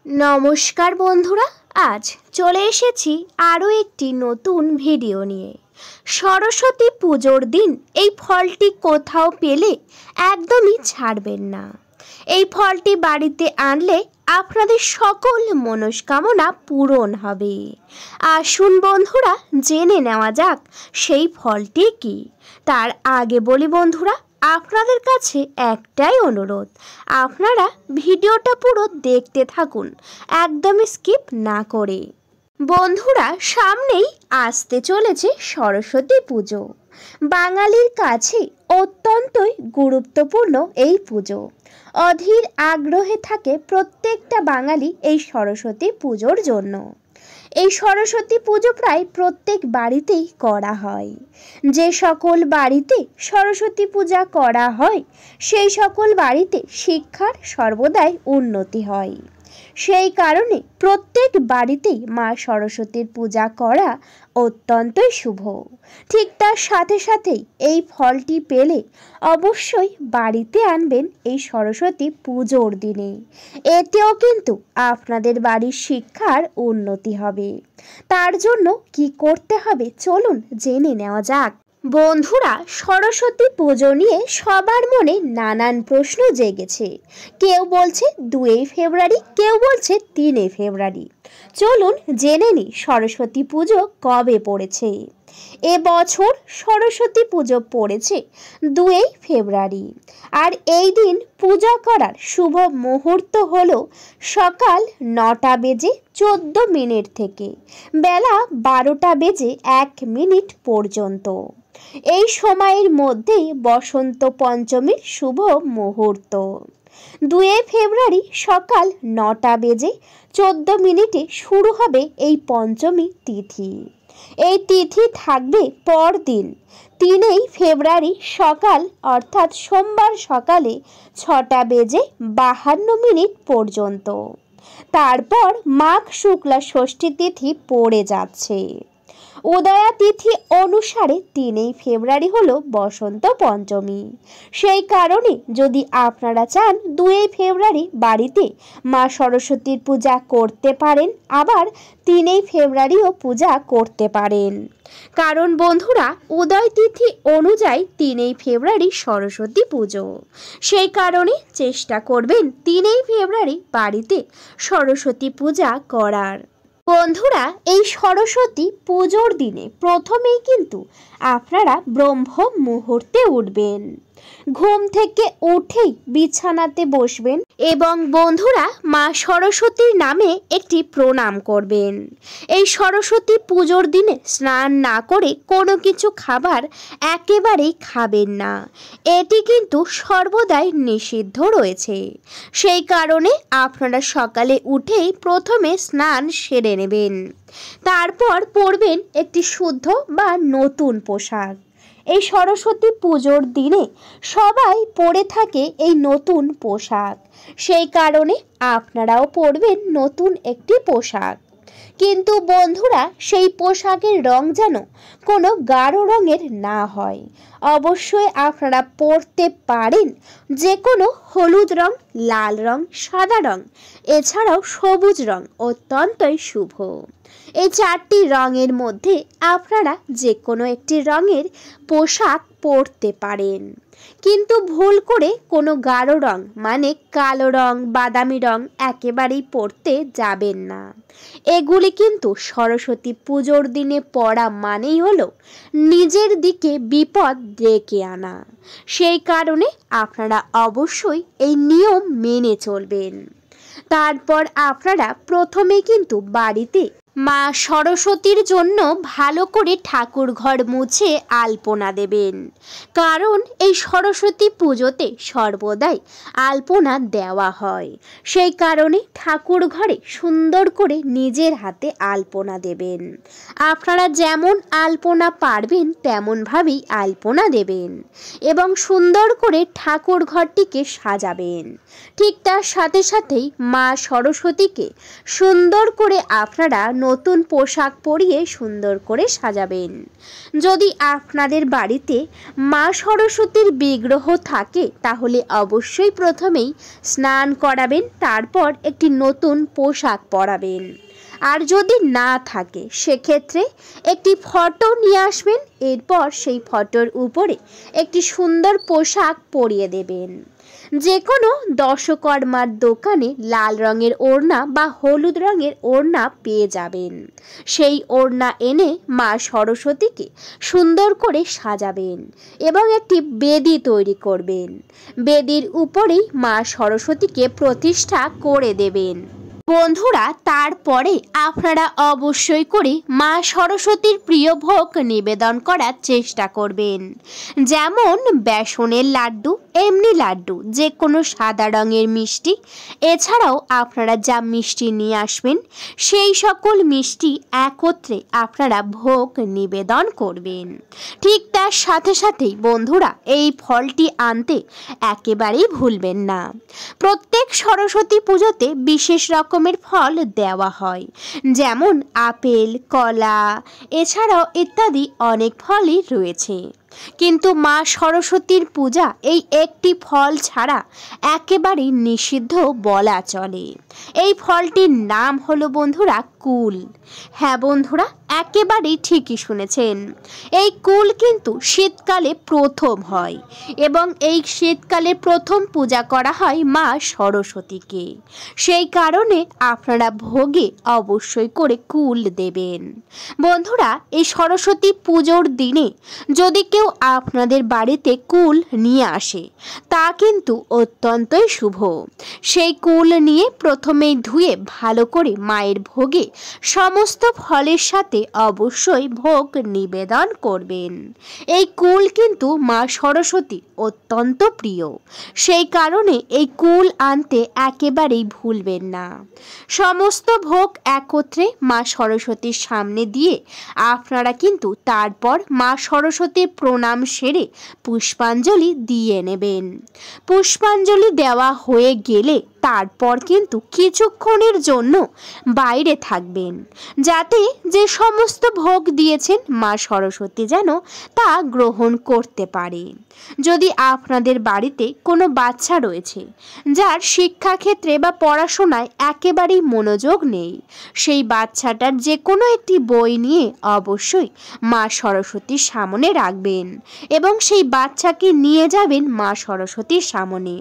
নমস্কার বন্ধুরা, আজ চলে এসেছি আরও একটি নতুন ভিডিও নিয়ে। সরস্বতী পুজোর দিন এই ফলটি কোথাও পেলে একদমই ছাড়বেন না। এই ফলটি বাড়িতে আনলে আপনাদের সকল মনস্কামনা পূরণ হবে। আসুন বন্ধুরা, জেনে নেওয়া যাক সেই ফলটি কি। তার আগে বলি বন্ধুরা, আপনাদের কাছে একটাই অনুরোধ, আপনারা ভিডিওটা পুরো দেখতে থাকুন, একদমই স্কিপ না করে। বন্ধুরা, সামনেই আসতে চলেছে সরস্বতী পুজো। বাঙালির কাছে অত্যন্তই গুরুত্বপূর্ণ এই পুজো। অধীর আগ্রহে থাকে প্রত্যেকটা বাঙালি এই সরস্বতী পুজোর জন্য। এই সরস্বতী পুজো প্রায় প্রত্যেক বাড়িতেই করা হয়। যে সকল বাড়িতে সরস্বতী পূজা করা হয় সেই সকল বাড়িতে শিক্ষার সর্বদাই উন্নতি হয়। সেই কারণে প্রত্যেক বাড়িতেই মা সরস্বতীর পূজা করা অত্যন্তই শুভ। ঠিক তার সাথে সাথেই এই ফলটি পেলে অবশ্যই বাড়িতে আনবেন এই সরস্বতী পুজোর দিনে। এতেও কিন্তু আপনাদের বাড়ির শিক্ষার উন্নতি হবে। তার জন্য কি করতে হবে চলুন জেনে নেওয়া যাক। বন্ধুরা, সরস্বতী পুজো নিয়ে সবার মনে নানান প্রশ্ন জেগেছে। কেউ বলছে 2 ফেব্রুয়ারি, কেউ বলছে 3 ফেব্রুয়ারি। চলুন জেনে নিই সরস্বতী পুজো কবে পড়েছে। এবছর সরস্বতী পুজো পড়েছে 2 ফেব্রুয়ারি। আর এই দিন পূজা করার শুভ মুহূর্ত হলো সকাল 9টা বেজে 14 মিনিট থেকে বেলা 12টা বেজে 1 মিনিট পর্যন্ত। এই সময়ের মধ্যেই বসন্ত পঞ্চমীর শুভ মুহূর্ত। 2 ফেব্রুয়ারি সকাল 9টা বেজে 14 মিনিটে শুরু হবে এই পঞ্চমী তিথি। এই তিথি থাকবে পরদিন 3 ফেব্রুয়ারি সকাল অর্থাৎ সোমবার সকালে 6টা বেজে 52 মিনিট পর্যন্ত। তারপর মাঘ শুক্লা ষষ্ঠী তিথি পড়ে যাচ্ছে। উদয়া তিথি অনুসারে 3 ফেব্রুয়ারি হলো বসন্ত পঞ্চমী। সেই কারণে যদি আপনারা চান 2 ফেব্রুয়ারি বাড়িতে মা সরস্বতীর পূজা করতে পারেন, আবার 3 ফেব্রুয়ারিও পূজা করতে পারেন। কারণ বন্ধুরা, উদয় তিথি অনুযায়ী 3 ফেব্রুয়ারি সরস্বতী পুজো। সেই কারণে চেষ্টা করবেন 3 ফেব্রুয়ারি বাড়িতে সরস্বতী পূজা করার। বন্ধুরা, এই সরস্বতী পুজোর দিনে প্রথমেই কিন্তু আপনারা ব্রহ্ম মুহূর্তে উঠবেন। ঘুম থেকে উঠেই বিছানাতে বসবেন এবং বন্ধুরা মা সরস্বতীর নামে একটি প্রণাম করবেন। এই সরস্বতী পুজোর দিনে স্নান না করে কোনো কিছু খাবার একেবারেই খাবেন না। এটি কিন্তু সর্বদাই নিষিদ্ধ রয়েছে। সেই কারণে আপনারা সকালে উঠেই প্রথমে স্নান সেরে নেবেন। তারপর পরবেন একটি শুদ্ধ বা নতুন পোশাক। এই সরস্বতী পুজোর দিনে সবাই পরে থাকে এই নতুন পোশাক। সেই কারণে আপনারাও পরবেন নতুন একটি পোশাক। কিন্তু বন্ধুরা, সেই পোশাকের রং যেন কোনো গাঢ় রঙের না হয়। অবশ্যই আপনারা পরতে পারেন যে কোনো হলুদ রং, লাল রং, সাদা রং, এছাড়াও সবুজ রং অত্যন্তই শুভ। এই 4টি রঙের মধ্যে আপনারা যে কোনো একটি রঙের পোশাক পরতে পারেন। কিন্তু ভুল করে কোনো গাঢ় রং মানে কালো রং, বাদামি রং একেবারেই পরতে যাবেন না। এগুলি কিন্তু সরস্বতী পুজোর দিনে পরা মানেই হলো নিজের দিকে বিপদ ডেকে আনা। সেই কারণে আপনারা অবশ্যই এই নিয়ম মেনে চলবেন। তারপর আপনারা প্রথমে কিন্তু বাড়িতে মা সরস্বতীর জন্য ভালো করে ঠাকুর ঘর মুছে আলপনা দেবেন। কারণ এই সরস্বতী পুজোতে সর্বদাই আলপনা দেওয়া হয়। সেই কারণে ঠাকুর ঘরে সুন্দর করে নিজের হাতে আলপনা দেবেন। আপনারা যেমন আলপনা পারবেন তেমনভাবেই আলপনা দেবেন এবং সুন্দর করে ঠাকুর ঘরটিকে সাজাবেন। ঠিক তার সাথে সাথেই মা সরস্বতীকে সুন্দর করে আপনারা নতুন পোশাক পরিয়ে সুন্দর করে সাজাবেন। যদি আপনাদের বাড়িতে মা সরস্বতীর বিগ্রহ থাকে তাহলে অবশ্যই প্রথমেই স্নান করাবেন, তারপর একটি নতুন পোশাক পরাবেন। আর যদি না থাকে সেক্ষেত্রে একটি ফটো নিয়ে আসবেন, এরপর সেই ফটোর উপরে একটি সুন্দর পোশাক পরিয়ে দেবেন। যে কোনো দশকর্মার দোকানে লাল রঙের ওড়না বা হলুদ রঙের ওড়না পেয়ে যাবেন। সেই ওড়না এনে মা সরস্বতীকে সুন্দর করে সাজাবেন এবং একটি বেদি তৈরি করবেন। বেদির উপরেই মা সরস্বতীকে প্রতিষ্ঠা করে দেবেন। বন্ধুরা, তারপরে আপনারা অবশ্যই করে মা সরস্বতীর প্রিয় ভোগ নিবেদন করার চেষ্টা করবেন। যেমন বেসনের লাড্ডু, এমনি লাড্ডু, যে কোনো সাদা রঙের মিষ্টি। এছাড়াও আপনারা যা মিষ্টি নিয়ে আসবেন সেই সকল মিষ্টি একত্রে আপনারা ভোগ নিবেদন করবেন। ঠিক তার সাথে সাথেই বন্ধুরা, এই ফলটি আনতে একেবারেই ভুলবেন না। প্রত্যেক সরস্বতী পুজোতে বিশেষ রকমের ফল দেওয়া হয়, যেমন আপেল, কলা, এছাড়াও ইত্যাদি অনেক ফলই রয়েছে। কিন্তু মা সরস্বতীর পূজা এই একটি ফল ছাড়া একেবারেই নিষিদ্ধ বলা চলে। এই ফলটির নাম হলো বন্ধুরা কুল। হ্যাঁ বন্ধুরা, একেবারেই ঠিকই শুনেছেন। এই কুল কিন্তু শীতকালে প্রথম হয় এবং এই শীতকালে প্রথম পূজা করা হয় মা সরস্বতীকে। সেই কারণে আপনারা ভোগে অবশ্যই করে কুল দেবেন। বন্ধুরা, এই সরস্বতী পুজোর দিনে যদি কেউ আপনাদের বাড়িতে কুল নিয়ে আসে তা কিন্তু অত্যন্তই শুভ। সেই কুল নিয়ে প্রথমেই ধুয়ে ভালো করে মায়ের ভোগে সমস্ত ফলের সাথে অবশ্যই ভোগ নিবেদন করবেন। এই কুল কিন্তু মা সরস্বতী অত্যন্ত প্রিয়, সেই কারণে এই কুল আনতে একেবারেই ভুলবেন না। সমস্ত ভোগ একত্রে মা সরস্বতীর সামনে দিয়ে আপনারা কিন্তু তারপর মা সরস্বতীর প্রণাম সেরে পুষ্পাঞ্জলি দিয়ে নেবেন। পুষ্পাঞ্জলি দেওয়া হয়ে গেলে তারপর কিন্তু কিছুক্ষণের জন্য বাইরে থাকবেন, যাতে যে সমস্ত ভোগ দিয়েছেন মা সরস্বতী যেন তা গ্রহণ করতে পারে। যদি আপনাদের বাড়িতে কোনো বাচ্চা রয়েছে যার শিক্ষাক্ষেত্রে বা পড়াশোনায় একেবারেই মনোযোগ নেই, সেই বাচ্চাটার যে কোনো একটি বই নিয়ে অবশ্যই মা সরস্বতীর সামনে রাখবেন এবং সেই বাচ্চাকে নিয়ে যাবেন মা সরস্বতীর সামনে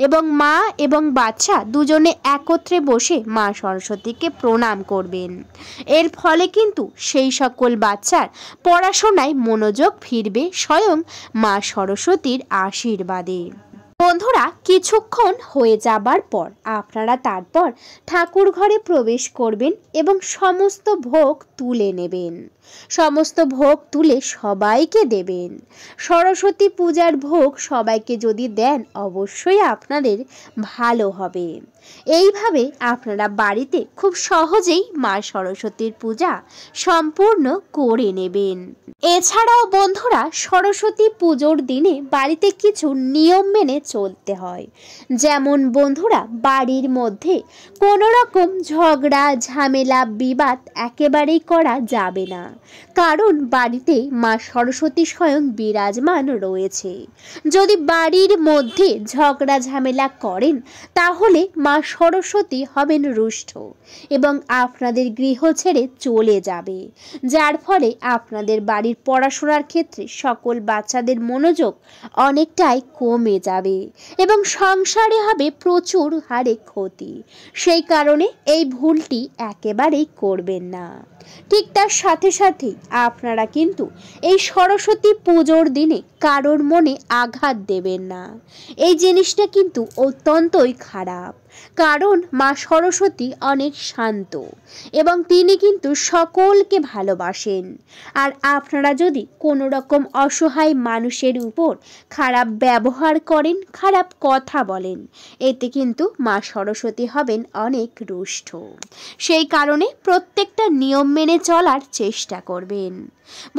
এবং মা এবং বাচ্চা দুজনে একত্রে বসে মা সরস্বতীকে প্রণাম করবেন। এর ফলে কিন্তু সেই সকল বাচ্চার পড়াশোনায় মনোযোগ ফিরবে স্বয়ং মা সরস্বতীর আশীর্বাদে। বন্ধুরা, কিছুক্ষণ হয়ে যাবার পর আপনারা তারপর ঠাকুর ঘরে প্রবেশ করবেন এবং সমস্ত ভোগ তুলে নেবেন। সমস্ত ভোগ তুলে সবাইকে দেবেন। সরস্বতী পূজার ভোগ সবাইকে যদি দেন অবশ্যই আপনাদের ভালো হবে। এইভাবে আপনারা বাড়িতে খুব সহজেই মা সরস্বতীর পূজা সম্পূর্ণ করে নেবেন। এছাড়াও বন্ধুরা, সরস্বতী পুজোর দিনে বাড়িতে কিছু নিয়ম মেনে চলতে হয়। যেমন বন্ধুরা, বাড়ির মধ্যে কোনো রকম ঝগড়া, ঝামেলা, বিবাদ একেবারেই করা যাবে না, কারণ বাড়িতে মা সরস্বতী স্বয়ং বিরাজমান রয়েছে। যদি বাড়ির মধ্যে ঝগড়া ঝামেলা করেন তাহলে মা সরস্বতী হবেন রুষ্ট এবং আপনাদের গৃহ ছেড়ে চলে যাবে, যার ফলে আপনাদের বাড়ির পড়াশোনার ক্ষেত্রে সকল বাচ্চাদের মনোযোগ অনেকটাই কমে যাবে এবং সংসারে হবে প্রচুর হারে ক্ষতি। সেই কারণে এই ভুলটি একেবারেই করবেন না। ঠিক তার সাথে সাথে আপনারা কিন্তু এই সরস্বতী পুজোর দিনে কারোর মনে আঘাত দেবেন না। এই জিনিসটা কিন্তু অত্যন্তই খারাপ, কারণ মা সরস্বতী অনেক শান্ত এবং তিনি কিন্তু সকলকে ভালোবাসেন। আর আপনারা যদি কোনো রকম অসহায় মানুষের উপর খারাপ ব্যবহার করেন, খারাপ কথা বলেন, এতে কিন্তু মা সরস্বতী হবেন অনেক রুষ্ট। সেই কারণে প্রত্যেকটা নিয়ম মেনে চলার চেষ্টা করবেন।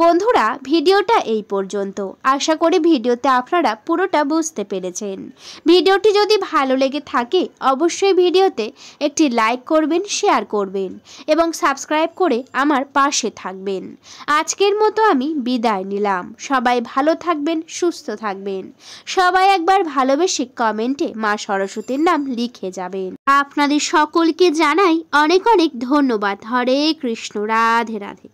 বন্ধুরা, ভিডিওটা এই পর্যন্ত। আশা করি ভিডিওতে আপনারা পুরোটা বুঝতে পেরেছেন। ভিডিওটি যদি ভালো লেগে থাকে অবশ্যই ভিডিওতে একটি লাইক করবেন, শেয়ার করবেন এবং সাবস্ক্রাইব করে আমার পাশে থাকবেন। আজকের মতো আমি বিদায় নিলাম। সবাই ভালো থাকবেন, সুস্থ থাকবেন। সবাই একবার ভালোবেসে কমেন্টে মা সরস্বতীর নাম লিখে যাবেন। আপনাদের সকলকে জানাই অনেক অনেক ধন্যবাদ। হরে কৃষ্ণ, রাধে রাধে।